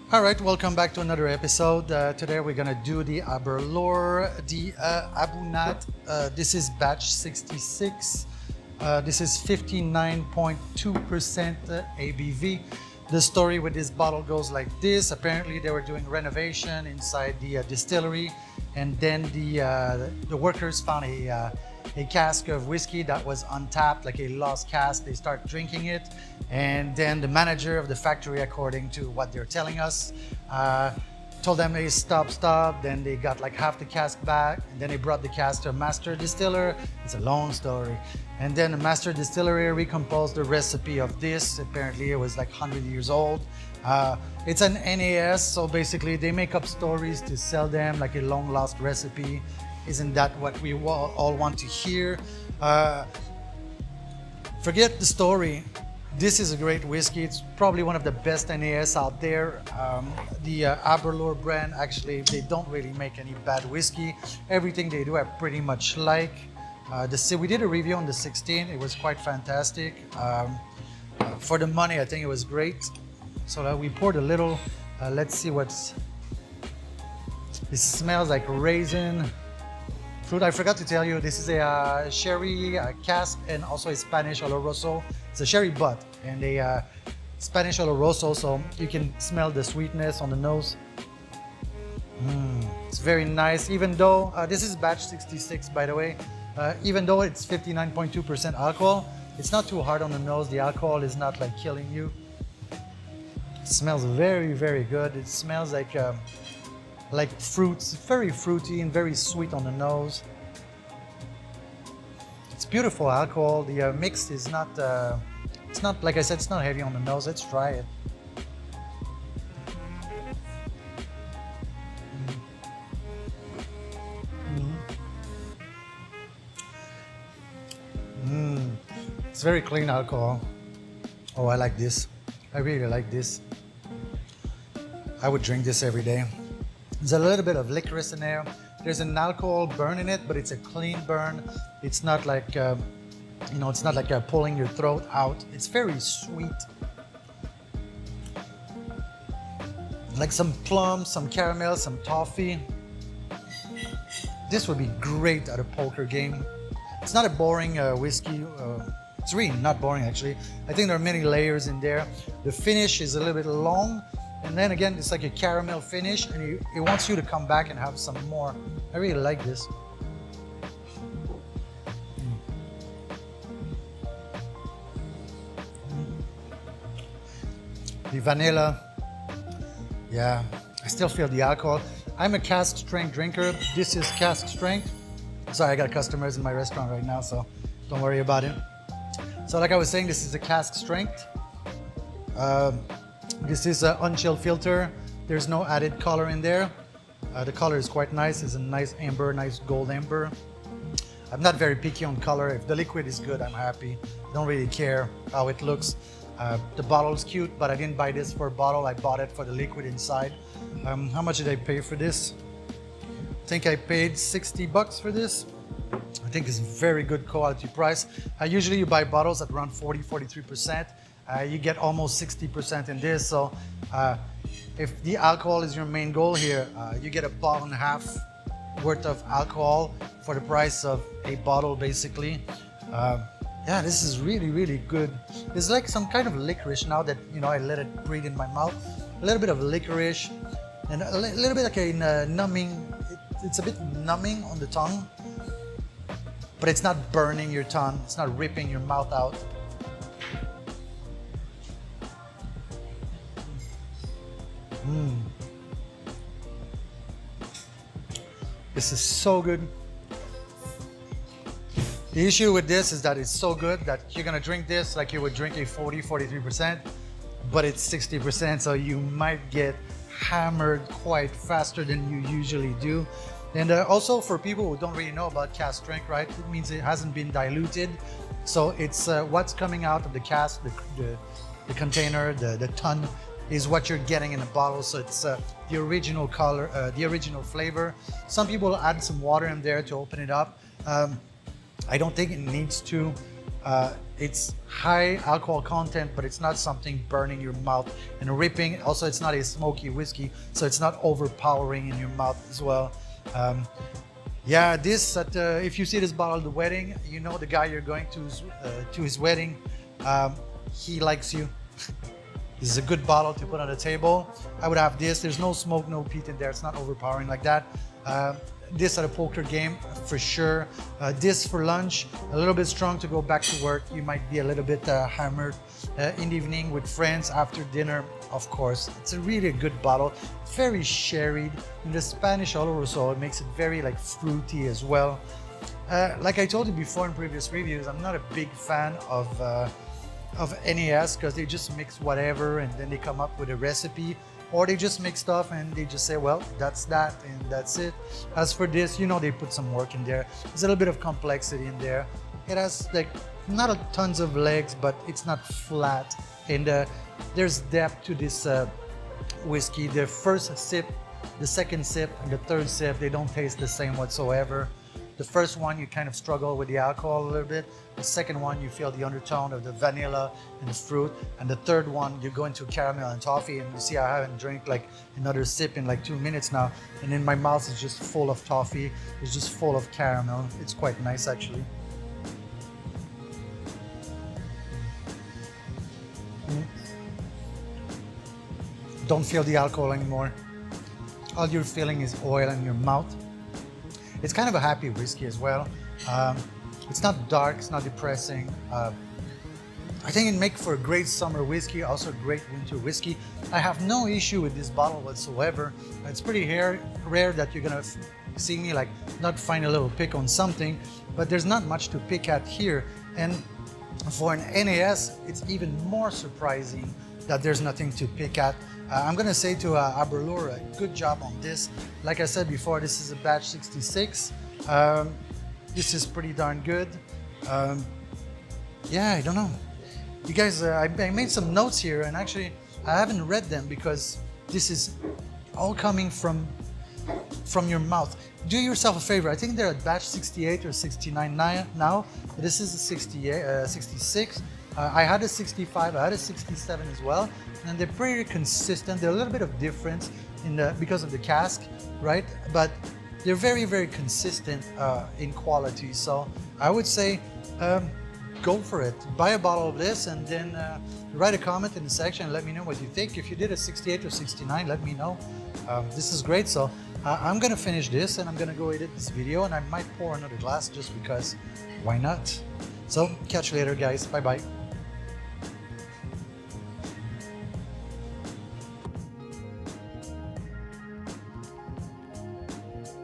All right, welcome back to another episode. Today we're gonna do the Aberlour, the Abunat. This is batch 66. This is 59.2% ABV. The story with this bottle goes like this. Apparently they were doing renovation inside the distillery, and then the workers found a cask of whiskey that was untapped, like a lost cask. They start drinking it, and then the manager of the factory, according to what they're telling us, told them, hey, stop. Then they got like half the cask back, and then they brought the cask to a master distiller. It's a long story. And then the master distillery recomposed the recipe of this. Apparently it was like 100 years old. It's an NAS, so basically they make up stories to sell them like a long lost recipe. Isn't that what we all want to hear? Forget the story. This is a great whiskey. It's probably one of the best NAS out there. The Aberlour brand, actually, they don't really make any bad whiskey. Everything they do I pretty much like. We did a review on the 16. It was quite fantastic. For the money, I think it was great. So we poured a little. Let's see what's... It smells like raisin. Fruit, I forgot to tell you, this is a sherry cask and also a Spanish Oloroso. It's a sherry butt and a Spanish Oloroso, so you can smell the sweetness on the nose. It's very nice, even though this is batch 66, by the way. Even though it's 59.2% alcohol, it's not too hard on the nose. The alcohol is not like killing you. It smells very, very good. It smells like fruits, very fruity and very sweet on the nose. It's beautiful alcohol. The mix is not, it's not, like I said, it's not heavy on the nose. Let's try it. It's very clean alcohol. Oh, I like this. I really like this. I would drink this every day. There's a little bit of licorice in there. There's an alcohol burn in it, but it's a clean burn. It's not like, it's not like pulling your throat out. It's very sweet. Like some plums, some caramel, some toffee. This would be great at a poker game. It's not a boring whiskey. It's really not boring, actually. I think there are many layers in there. The finish is a little bit long. And then again, it's like a caramel finish, and it wants you to come back and have some more. I really like this. The vanilla, yeah, I still feel the alcohol. I'm a cask strength drinker. This is cask strength. Sorry, I got customers in my restaurant right now, so don't worry about it. So like I was saying, this is a cask strength. This is an unchilled filter. There's no added color in there. The color is quite nice. It's a nice amber, nice gold amber. I'm not very picky on color. If the liquid is good, I'm happy. I don't really care how it looks. The bottle is cute, but I didn't buy this for a bottle. I bought it for the liquid inside. How much did I pay for this? I think I paid 60 bucks for this. I think it's a very good quality price. Usually you buy bottles at around 43%. You get almost 60% in this. So if the alcohol is your main goal here, you get a bottle and a half worth of alcohol for the price of a bottle, basically. Yeah, this is really, really good. It's like some kind of licorice now that, I let it breathe in my mouth. A little bit of licorice and a little bit like a numbing. It's a bit numbing on the tongue, but it's not burning your tongue. It's not ripping your mouth out. This is so good. The issue with this is that it's so good that you're gonna drink this like you would drink a 43%, but it's 60%, so you might get hammered quite faster than you usually do. And also for people who don't really know about cask strength, right? It means it hasn't been diluted. So it's what's coming out of the cask, the container, the ton, is what you're getting in a bottle. So it's the original color, the original flavor. Some people add some water in there to open it up. I don't think it needs to. It's high alcohol content, but it's not something burning your mouth and ripping. Also, it's not a smoky whiskey, so it's not overpowering in your mouth as well. Yeah, this if you see this bottle at the wedding, you know the guy you're going to his wedding. He likes you. This is a good bottle to put on the table. I would have this. There's no smoke, no peat in there. It's not overpowering like that. This at a poker game for sure. This for lunch, a little bit strong to go back to work. You might be a little bit hammered in the evening with friends after dinner. Of course, it's a really good bottle. It's very sherried in the Spanish Aberlour, so it makes it very like fruity as well. Like I told you before in previous reviews, I'm not a big fan of NAS because they just mix whatever and then they come up with a recipe, or they just mix stuff and they just say, well, that's that and that's it. As for this, you know, they put some work in there. There's a little bit of complexity in there. It has like not a tons of legs, but it's not flat, and there's depth to this whiskey. The first sip, the second sip, and the third sip, they don't taste the same whatsoever. The first one, you kind of struggle with the alcohol a little bit. The second one, you feel the undertone of the vanilla and the fruit. And the third one, you go into caramel and toffee. And you see, I haven't drank like another sip in like 2 minutes now. And in my mouth is just full of toffee. It's just full of caramel. It's quite nice, actually. Don't feel the alcohol anymore. All you're feeling is oil in your mouth. It's kind of a happy whiskey as well. It's not dark, it's not depressing. I think it makes for a great summer whiskey, also a great winter whiskey. I have no issue with this bottle whatsoever. It's pretty rare that you're gonna see me like not find a little pick on something, but there's not much to pick at here. And for an NAS, it's even more surprising that there's nothing to pick at. I'm gonna say to Aberlour, good job on this. Like I said before, this is a batch 66. This is pretty darn good. Yeah, I don't know. You guys, I made some notes here, and actually I haven't read them because this is all coming from your mouth. Do yourself a favor. I think they're at batch 68 or 69 now. This is a 66. I had a 65, I had a 67 as well, and they're pretty consistent. They're a little bit of difference because of the cask, right? But they're very, very consistent in quality. So I would say go for it. Buy a bottle of this and then write a comment in the section and let me know what you think. If you did a 68 or 69, let me know. This is great. So I'm gonna finish this and I'm gonna go edit this video, and I might pour another glass just because why not? So catch you later, guys. Bye bye.